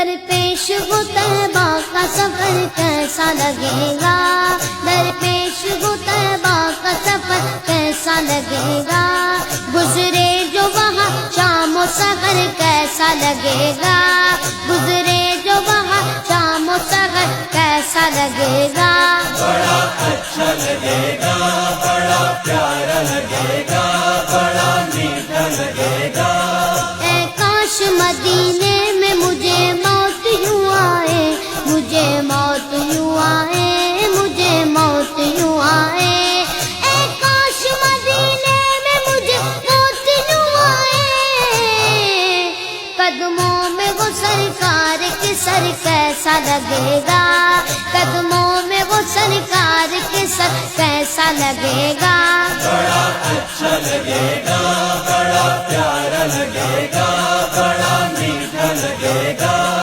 درپیش ہو طیبہ کا سفر کیسا لگے گا، درپیش ہو طیبہ کا سفر کیسا لگے گا، گزرے جو وہاں شام و سحر کیسا لگے گا، گزرے جو وہاں شام و سحر کیسا لگے گا، بڑا اچھا لگے گا، بڑا پیارا لگے گا، بڑا میٹھا لگے گا۔ اے کاش مدینے میں مجھے موت یوں آئے، مجھے موت یوں آئے، مجھے موت یوں آئے، اے کاش مدینے میں مجھے موت یوں آئے، قدموں میں وہ سرکار کے سر کیسا لگے گا، قدموں میں وہ سرکار کے سر کیسا لگے گا، بڑا اچھا لگے گا، بڑا پیارا لگے گا، بڑا میٹھا لگے گا۔